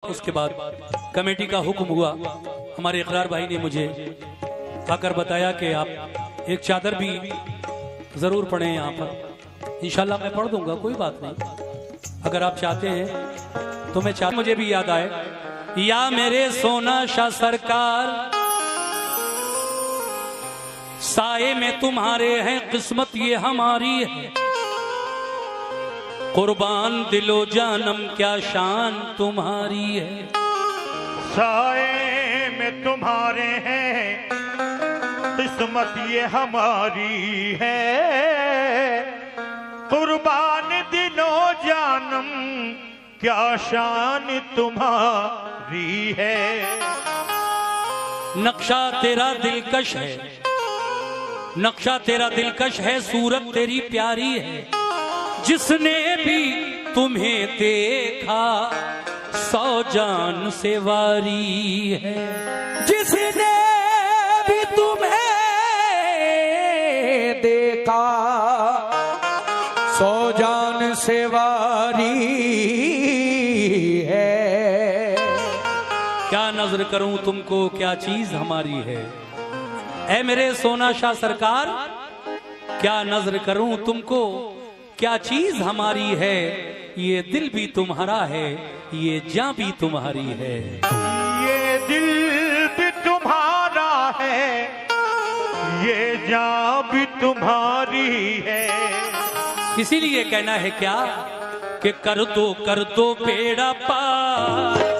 उसके बाद कमेटी का हुक्म हुआ। हमारे इकरार भाई ने मुझे आकर बताया कि आप एक चादर भी जरूर पढ़ें यहाँ पर। इंशाल्लाह मैं पढ़ दूंगा, कोई बात नहीं। अगर आप चाहते हैं तो मैं मुझे भी याद आए, या मेरे सोना शाह सरकार, साए में तुम्हारे हैं, किस्मत ये हमारी है, कुर्बान दिलो जानम क्या शान तुम्हारी है। साए में तुम्हारे हैं, किस्मत ये हमारी है, कुर्बान दिलो जानम क्या शान तुम्हारी है। नक्शा तेरा दिलकश है, नक्शा तेरा दिलकश है, सूरत तेरी प्यारी है, जिसने भी तुम्हें देखा 100 जान से वारी है। जिसने भी तुम्हें देखा 100 जान से वारी है। क्या नजर करूं तुमको क्या चीज हमारी है, ऐ मेरे सोना शाह सरकार, क्या नजर करूं तुमको क्या चीज हमारी है, ये दिल भी तुम्हारा है, ये जान भी तुम्हारी है। ये दिल भी तुम्हारा है, ये जान भी तुम्हारी है। इसीलिए कहना है क्या कि कर दो बेड़ा पार।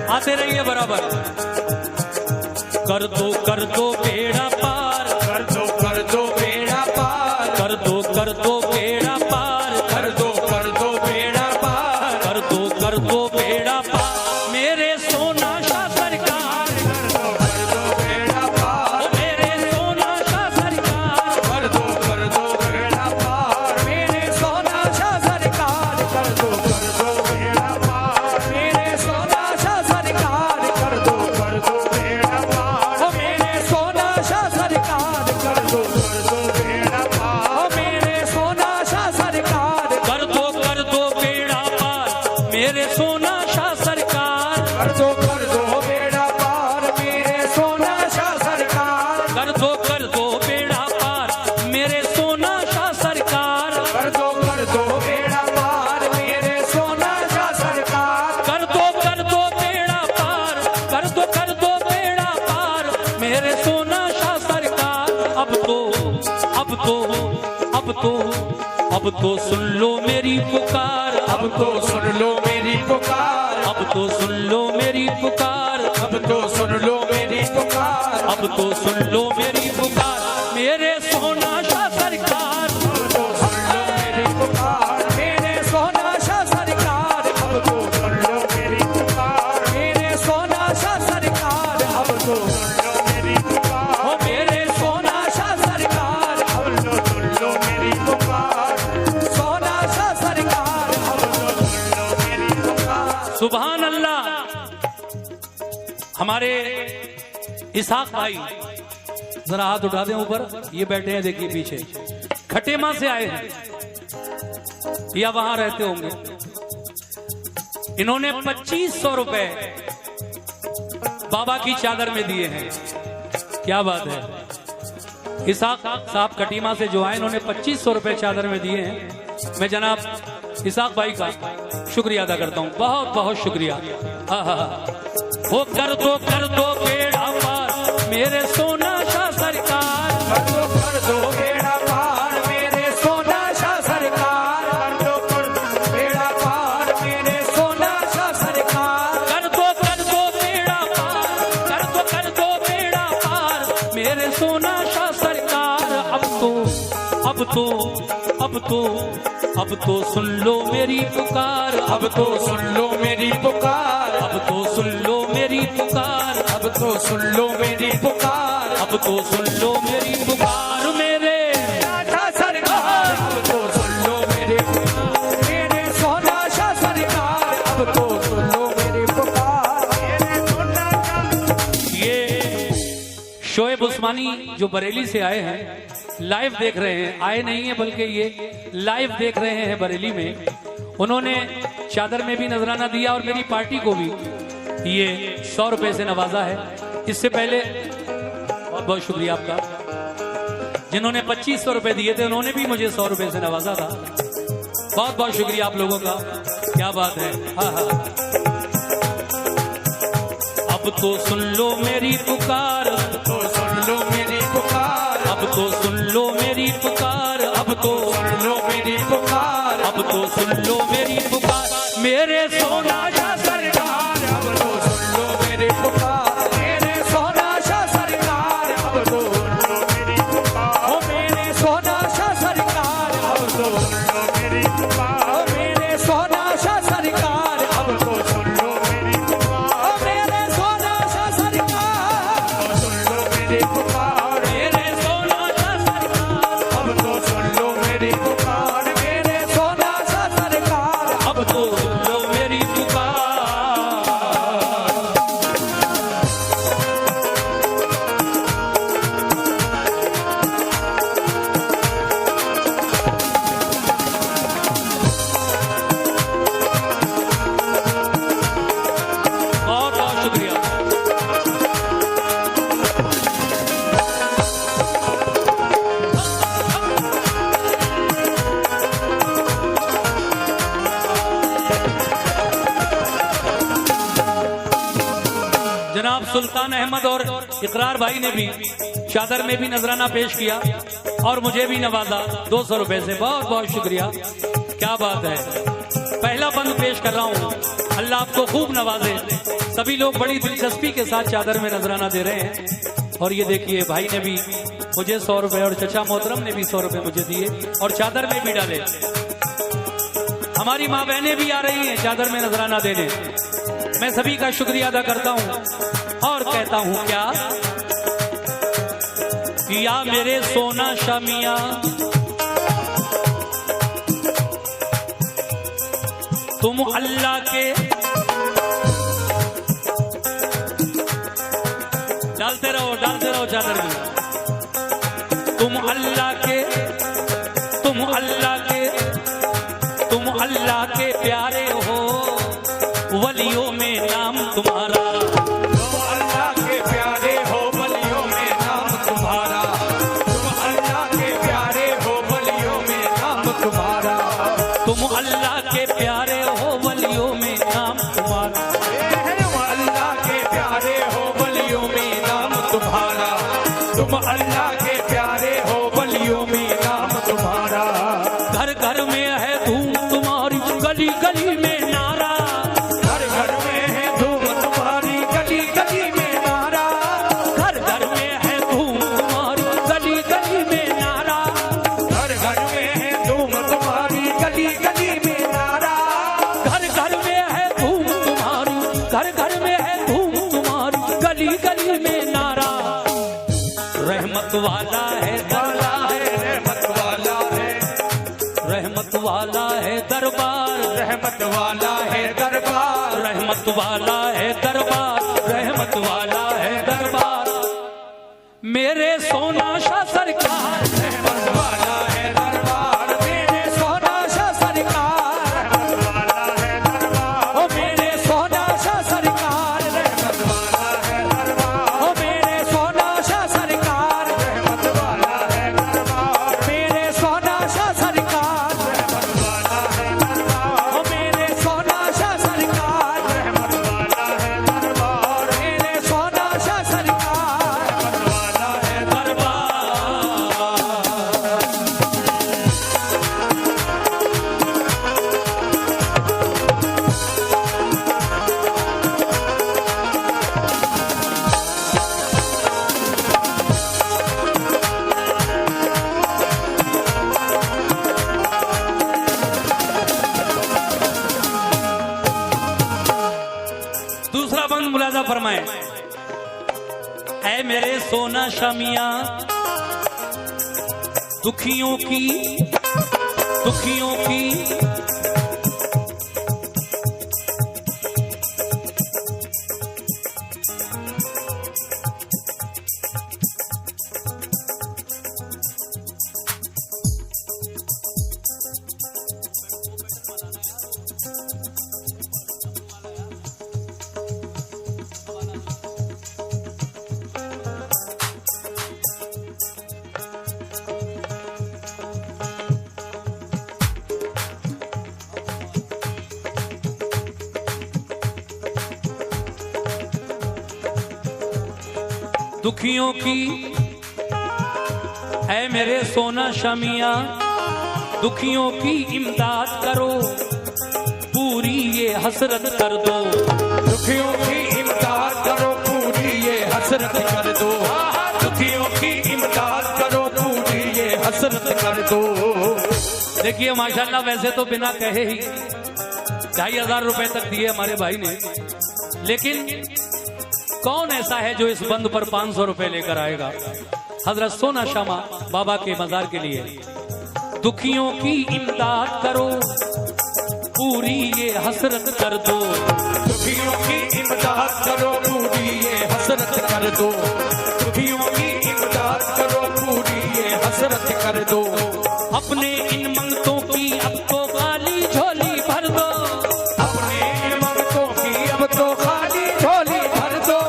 आते रहिए बराबर। कर दो बेड़ा पार, कर दो बेड़ा पार, कर दो बेड़ा पार, कर दो बेड़ा पार, कर दो बेड़ा पार, मेरे सोना शाह सरकार, कर दो बेड़ा पार, मेरे सोना शाह सरकार, कर दो बेड़ा पार, मेरे सोना शाह सरकार, कर दो बेड़ा पार, मेरे सोना शाह सरकार, कर दो बेड़ा पार, ओ मेरे सोना शाह सरकार, कर दो बेड़ा पार, ओ मेरे सोना शाह सरकार, कर दो बेड़ा पार, मेरे सोना शाह सरकार, कर दो बेड़ा पार, मेरे सोना शाह सरकार, कर दो बेड़ा पार, मेरे सोना शाह सरकार, कर दो बेड़ा पार, मेरे सोना शाह सरकार, कर दो बेड़ा पार, कर दो बेड़ा पार, मेरे सोना शाह सरकार। अब तो सुन लो मेरी पुकार, अब तो सुन लो मेरी पुकार, अब तो सुन लो मेरी पुकार, अब तो सुन लो मेरी पुकार, अब तो सुन लो मेरी पुकार, मेरे सोना शाह सरकार, अब तो सुन लो मेरी पुकार, मेरे सोना शाह सरकार, अब तो सुन लो मेरी पुकार, मेरे सोना शाह सरकार, अब तो सुन लो मेरी पुकार, ओ मेरे सोना शाह सरकार, अब तो सुन लो मेरी पुकार, सोना शाह सरकार, अब तो सुन लो मेरी पुकार। सुभान अल्लाह। हमारे इसाक भाई जरा हाथ उठा दें ऊपर, ये बैठे हैं देखिए पीछे, खटेमा से आए हैं या वहां रहते होंगे। इन्होंने 2500 रुपए बाबा की चादर में दिए हैं। क्या बात है। इसाक साहब कटीमा से जो आए, इन्होंने 2500 रुपए चादर में दिए हैं। मैं जनाब इसाक भाई का शुक्रिया अदा करता हूँ, बहुत बहुत शुक्रिया। वो कर दो बेड़ा पार, मेरे सोना शाह सरकार, कर दो बेड़ा पार, मेरे सोना शाह सरकार, कर दो बेड़ा पार, मेरे सोना शाह सरकार, कर दो बेड़ा पार, कर दो बेड़ा पार, मेरे सोना शाह सरकार। अब अब तो सुन लो मेरी पुकार, अब तो सुन लो मेरी पुकार, अब तो सुन लो मेरी पुकार, अब तो सुन लो मेरी पुकार, अब तो सुन लो मेरी पुकार मेरे शाह सरकार, अब तो सुन लो मेरी पुकार, मेरे सोना शाह सरकार, अब तो सुन लो मेरी पुकार, मेरे सोना शाह। ये शोएब उस्मानी जो बरेली से आए हैं, लाइव देख रहे हैं, आए नहीं है बल्कि ये लाइव देख रहे हैं बरेली में। उन्होंने चादर में भी नजराना दिया और मेरी पार्टी को भी ये 100 रुपए से नवाजा है। इससे पहले बहुत बहुत शुक्रिया आपका। जिन्होंने 2500 रुपए दिए थे उन्होंने भी मुझे 100 रुपए से नवाजा था। बहुत बहुत शुक्रिया आप लोगों का, क्या बात है। हाँ हाँ। अब तो सुन लो मेरी पुकार, तो सुन लो मेरी पुकार, अब तो सुन लो मेरी पुकार, अब तो सुन लो मेरी पुकार, अब तो सुन लो मेरी पुकार मेरे सोना शाह सरकार, अब तो सुन लो मेरी पुकार, मेरे सोना शाह सरकार, अब तो सुन लो मेरी पुकार, ओ मेरे सोना शाह सरकार, अब तो सुन लो मेरी पुकार, ओ मेरे सोना शाह सरकार, अब तो सुन लो मेरी पुकार, ओ मेरे सोना शाह सरकार, सुन लो मेरी पुकार, मेरे सोना शाह सरकार, अब तो सुन लो मेरी पुकार, मेरे सोना शाह सरकार, अब तो सुन लो मेरी पुकार। बहुत बहुत शुक्रिया। जनाब सुल्तान अहमद और इकरार भाई ने भी चादर में भी नजराना पेश किया और मुझे भी नवाजा 200 रुपए से। बहुत बहुत शुक्रिया, क्या बात है। पहला बंद पेश कर रहा हूँ, अल्लाह आपको खूब नवाजे। सभी लोग बड़ी दिलचस्पी के साथ चादर में नजराना दे रहे हैं। और ये देखिए भाई ने भी मुझे 100 रुपए और चचा मोहतरम ने भी 100 रुपए मुझे दिए और चादर में भी डाले। हमारी माँ बहनें भी आ रही हैं चादर में नजराना देने। मैं सभी का शुक्रिया अदा करता हूँ और कहता हूँ क्या, या मेरे सोना शामिया तुम अल्लाह के, डालते रहो चादर में। तुम अल्लाह के, तुम अल्लाह के, तुम अल्लाह के प्यारे हो, वलियों में नाम तुम्हारा। तुम अल्लाह के प्यारे हो, वलियों में नाम तुम्हारा, तुम अल्लाह के प्यारे हो, वलियों में नाम तुम्हारा, तुम अल्लाह के प्यारे हो, वलियों में नाम तुम्हारा। तुम अल्लाह के प्यारे हो, वलियों में नाम तुम्हारा, तुम अल्लाह के प्यारे हो, वलियों में नाम तुम्हारा। घर घर में है धूम तुम्हारी, गली गली में नारा। घर घर में है धूम तुम्हारी, गली गली में नारा, घर घर में है धूम तुम्हारी, गली गली में नारा। घर घर में है धूम तुम्हारी, गली गली में नारा, घर घर में है धूम तुम्हारी, घर घर में है धूम तुम्हारी, गली गली में नारा। रहमत वाला है वाला है, रहमत वाला है, रहमत वाला है दरबार, रहमत वाला है दरबार, रहमत वाला है दरबार, रहमत वाला है दरबार मेरे सोना शाह सरकार। रहमत वाला है दरबार, मेरे सोना शाह सरकार, रहमत वाला है दरबार, ओ मेरे सोना शाह सरकार, रहमत वाला है दरबार, ओ मेरे सोना शाह सरकार, रहमत वाला है दरबार, मेरे सोना शाह सरकार, रहमत वाला है दरबार, ओ मेरे सोना शाह सरकार, रहमत वाला है दरबार, मेरे सोना शाह सरकार, रहमत वाला है दरबार। फरमाएं, ऐ मेरे सोना शामिया दुखियों की दुखियों की ऐ मेरे सोना शामिया दुखियों की इमदाद करो पूरी ये हसरत कर दो। दुखियों की इमदाद करो पूरी ये हसरत कर दो। दुखियों की इमदाद करो पूरी ये हसरत कर दो। देखिए माशाल्लाह, वैसे तो बिना कहे ही 2500 रुपए तक दिए हमारे भाई ने, लेकिन कौन ऐसा है जो इस बंद पर 500 रुपए लेकर आएगा? हजरत सोना शामा बाबा के मजार के लिए। दुखियों की इमदाद करो पूरी ये हसरत कर दो। दुखियों की इमदाद करो पूरी ये हसरत कर दो। दुखियों की इमदाद करो पूरी ये हसरत कर दो। अपने इन मंगतों की अब तो खाली झोली भर दो। अपने इन मंगतों की अब तो खाली झोली भर दो।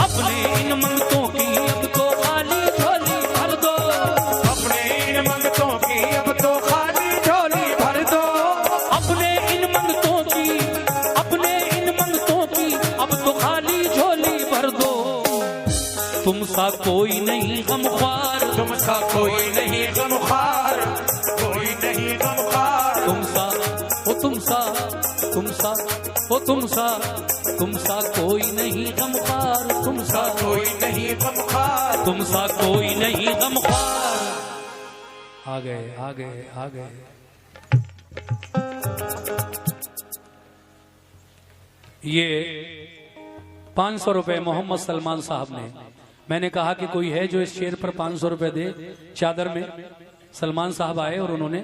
अपने इन मंगतों की अब तो खाली झोली भर दो। अपने इन मंगतों की अब तो खाली झोली भर दो। अपने इन मंगतों की अब तो खाली झोली भर दो। तुम सा कोई नहीं गमख्वार, तुम सा कोई नहीं गमख्वार, कोई नहीं गमख्वार। तुम सा कोई नहीं गमख्वार, तुम सा कोई नहीं गमख्वार, तुम सा कोई नहीं गमख्वार। आ गए। ये 500 रुपए मोहम्मद सलमान साहब ने, मैंने कहा कि कोई है जो इस शेर पर 500 रुपए दे चादर में। सलमान साहब आए और उन्होंने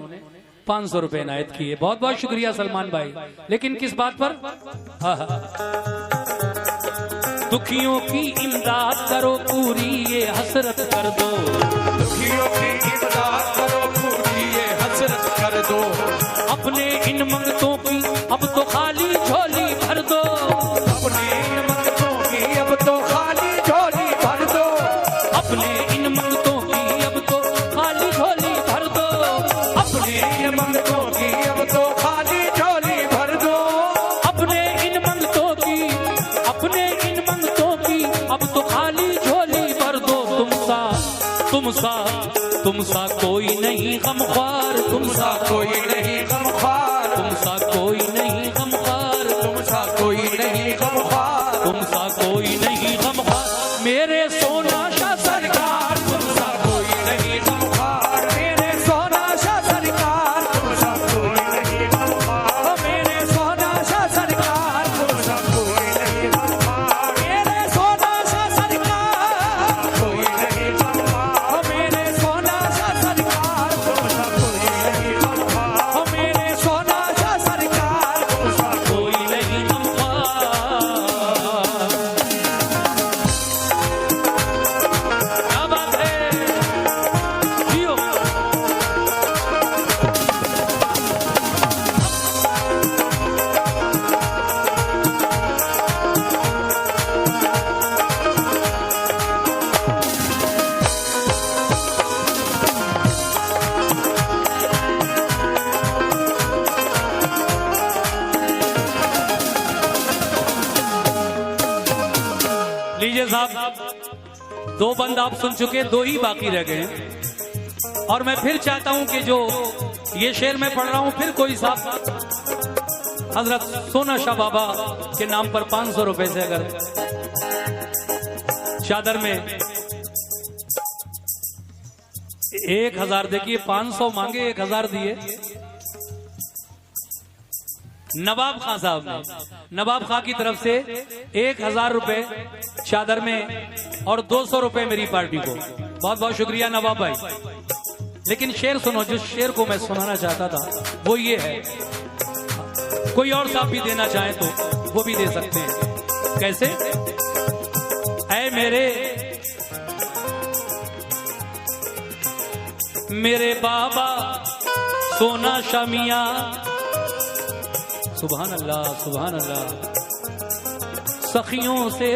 500 रुपए इनायत किए। बहुत बहुत शुक्रिया सलमान भाई। लेकिन किस बात पर? दुखियों की इमदाद करो पूरी ये हसरत कर दो। दुखियों की इमदाद करो पूरी ये हसरत कर दो। अपने इन मंगतों की अब तो खाली झोली भर दो। अपने इन मंगतों की अब तो खाली झोली भर दो। अपने इन मंगतों की अब तो खाली झोली भर दो। अपने इन मंगतों की अब तो खाली झोली भर दो। अपने इन मंगतों की अब तो खाली झोली भर दो। तुम सा कोई नहीं गमख्वार, तुम सा कोई नहीं गमख्वार, तुम सा कोई नहीं गमख्वार, तुम सा कोई नहीं गमख्वार, तुम सा कोई नहीं गमख्वार। मेरे सोना शाह सरकार, तुम सा कोई नहीं गमख्वार। मेरे सोना शाह सरकार, तुम सा कोई नहीं गमख्वार। मेरे सोना शाह सरकार, तुम सा कोई नहीं गमख्वार। मेरे सोना शाह सरकार, कोई नहीं गमख्वार। मेरे सोना शाह सरकार, तुम सा कोई नहीं गमख्वार। मेरे सोना शाह सरकार, तुम सा कोई नहीं गमख्वार। क्या बात है, जियो। लीजिए साहब, 2 बंद आप सुन चुके, 2 ही बाकी रह गए। और मैं फिर चाहता हूं कि जो ये शेर मैं पढ़ रहा हूं, फिर कोई साहब हजरत सोना शाह बाबा के नाम पर 500 रुपए से अगर चादर में 1000, देखिए 500 मांगे 1000 दिए, नवाब खां साहब ने, नवाब खां की तरफ से 1000 रुपए चादर में और 200 रुपए मेरी पार्टी को। बहुत बहुत शुक्रिया नवाब भाई। लेकिन शेर सुनो, जिस शेर को मैं सुनाना चाहता था वो ये है। कोई और साहब भी देना चाहे तो वो भी दे सकते हैं। कैसे? ऐ मेरे बाबा सोना शामिया, सुभान अल्लाह सुभान अल्लाह। सखियों से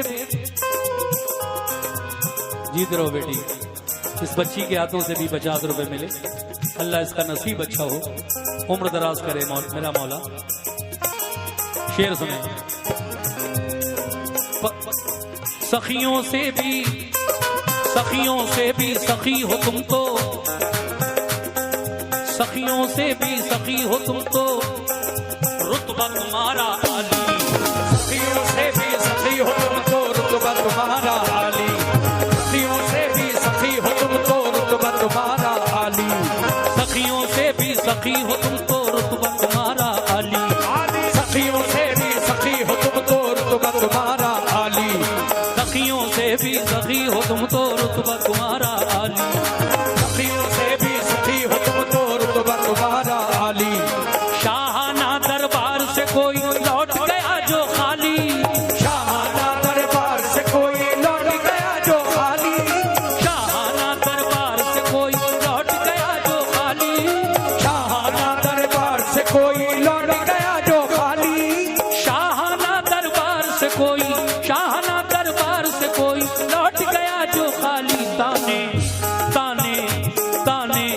जीत रहो बेटी, इस बच्ची के हाथों से भी 50 रुपए मिले। अल्लाह इसका नसीब अच्छा हो, उम्र दराज करे मेरा मौला। शेर सुने। सखियों से भी सखी हो तुम तो, सखियों से भी सखी हो तुम तो, रुतबा तुम्हारा आली। सखियों से भी सखी हो तुम तो, रुतबा तुम्हारा आली। सखियों से भी सखी हो तुम तो, रुतबा तुम्हारा आली। सखियों से भी सखी हो तुम तो, रुतबा तुम्हारा आली। सखियों से भी सखी हो तुम तो, रुतबा तुम्हारा आली। सखियों से भी सखी हो तुम तो, रुतबा तुम्हारा आली। सखियों से भी सखी हो तुम तो, रुतबा तुम्हारा आली। शाहाना दरबार से कोई लौट गया जो खाली, शाहाना दरबार से कोई लौट गया जो खाली। शाहाना दरबार से कोई लौट गया जो खाली। शाहाना दरबार से कोई लौट गया जो खाली। शाहाना दरबार से कोई, शाहाना दरबार से कोई लौट गया जो खाली। ताने ताने ताने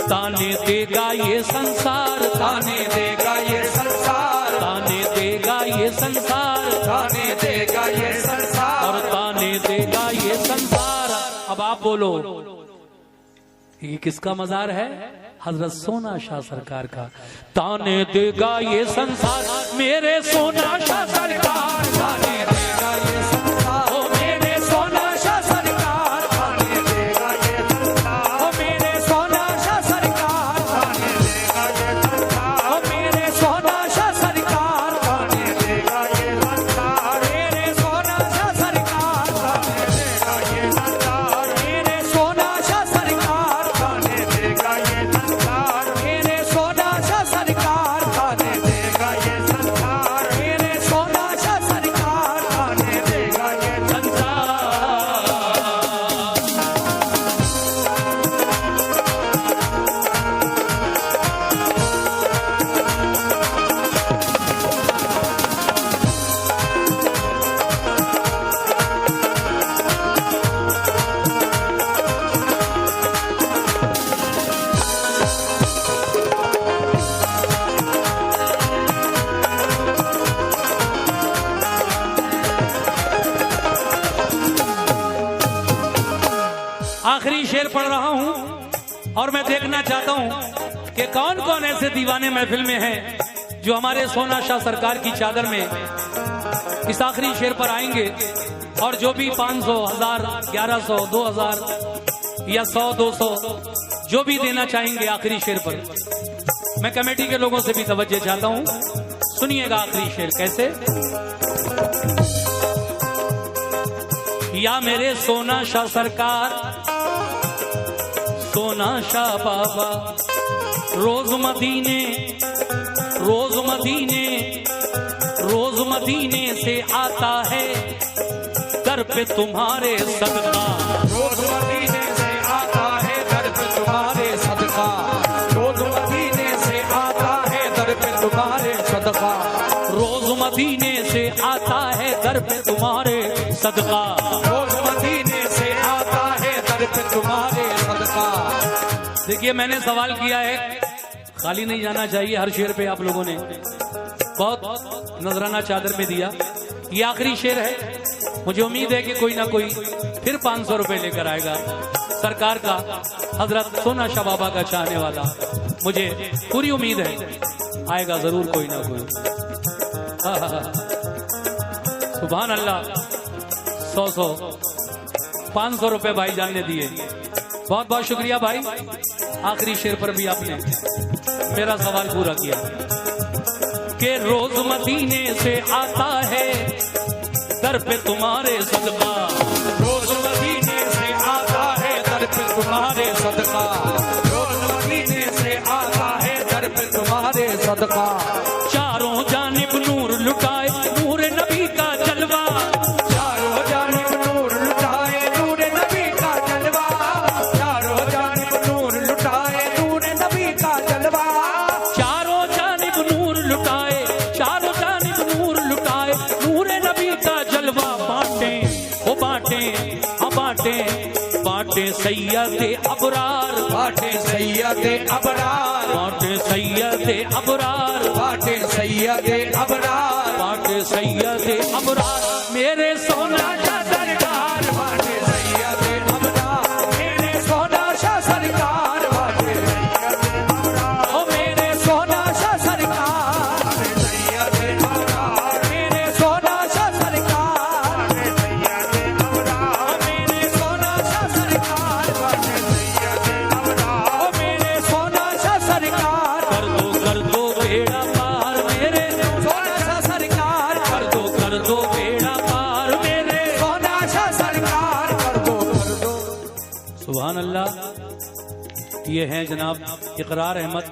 ताने देगा ये संसार, ताने देगा ये संसार। ताने देगा ये संसार, ताने देगा ये संसार। और ताने देगा ये संसार। अब आप बोलो, ये किसका मजार है? हजरत सोना शाह सरकार का। ताने देगा ये संसार मेरे सोना शाह सरकार, ताने देगा ये संसार। ओ मेरे सोना शाह सरकार, ताने देगा ये संसार। ओ मेरे सोना शाह सरकार। ताने देगा ये संसार। ओ मेरे सोना शाह सरकार। ताने देगा ये संसार। मेरे सोना शाह सरकार। ताने देगा ये संसार। मेरे सोना शाह सरकार। ताने देगा ये संसार। मेरे सोना शाह सरकार। ताने देगा ये संसार। मेरे सोना शाह सरकार। ताने देगा ये संसार। आखिरी शेर पढ़ रहा हूं और मैं देखना चाहता हूं कि कौन कौन ऐसे दीवाने महफिल में हैं जो हमारे सोना शाह सरकार की चादर में इस आखिरी शेर पर आएंगे और जो भी 500, 1000, 1100, 2000 या 100, 200 जो भी देना चाहेंगे आखिरी शेर पर, मैं कमेटी के लोगों से भी तवज्जो चाहता हूं। सुनिएगा आखिरी शेर कैसे। या मेरे सोना शाह सरकार, सोना शाह बाबा, रोज मदीने रोज मदीने रोज मदीने से आता है दर पे तुम्हारे सदका। रोज मदीने से आता है दर पे तुम्हारे सदका। रोज मदीने से आता है दर पे तुम्हारे सदका। रोज मदीने से आता है दर पे तुम्हारे सदका। रोज मदीने से आता है दर पे तुम्हारे सदका। देखिए मैंने सवाल किया है, खाली नहीं जाना चाहिए। हर शेर पे आप लोगों ने बहुत नजराना चादर में दिया। ये आखिरी शेर है। मुझे उम्मीद है कि कोई ना कोई फिर 500 रुपए लेकर आएगा सरकार का, हजरत सोना शाह बाबा का चाहने वाला। मुझे पूरी उम्मीद है आएगा जरूर कोई ना कोई। सुभान अल्लाह। 100 500 रुपए भाईजान ने दिए। बहुत बहुत शुक्रिया भाई। आखिरी शेर पर भी आपने मेरा सवाल पूरा किया। के रोज मदीने से आता है दर पे तुम्हारे सदका। रोज मदीने से आता है दर पे तुम्हारे सदका, रोज मदीने से आता है दर पे तुम्हारे सदका। चारों जानिब नूर लुटाए नूर नबी का जलवा, चारों जानिब नूर लुटाए नूर नबी का जलवा, चारों जानिब नूर लुटाए नूर नबी का जलवा। चारों जानिब नूर लुटाए, चारों जानिब नूर लुटाए नूर नबी का जलवा। बांटे ओ बांटे, हाँ बांटे बांटे सैयदे अबरार, बाटे सैयदे अबरार, बांटे सैयदे अबरार, बाटे सैयदे अबरार, बांटे सैयदे अबरार मेरे सोना का सरकार। बाटे सैयदे अबरार, मेरे सोना शाह सरकार, बाटे ओ मेरे सोना शाह सरकार, सैयदे अबरार, मेरे सोना शाह सरकार, सैयदे अबरार, मेरे सोना शाह सरकार, बाटे सैयदे अबरार, ओ मेरे सोना शाह सरकार, कर दो बेड़ा पार मेरे सोना शाह सरकार, कर दो बेड़ा पार मेरे। सोना शाह सरकार, कर दो सुभान अल्लाह। ये हैं जनाब इकरार अहमद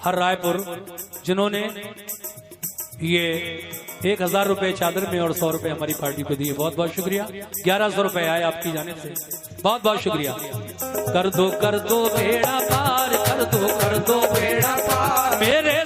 हर रायपुर, जिन्होंने ये 1000 रुपए चादर में और 100 रुपए हमारी पार्टी पे दिए। बहुत बहुत शुक्रिया। 1100 रुपए आए आपकी जानिब से, बहुत बहुत शुक्रिया। कर दो बेड़ा पार, कर दो बेड़ा पार मेरे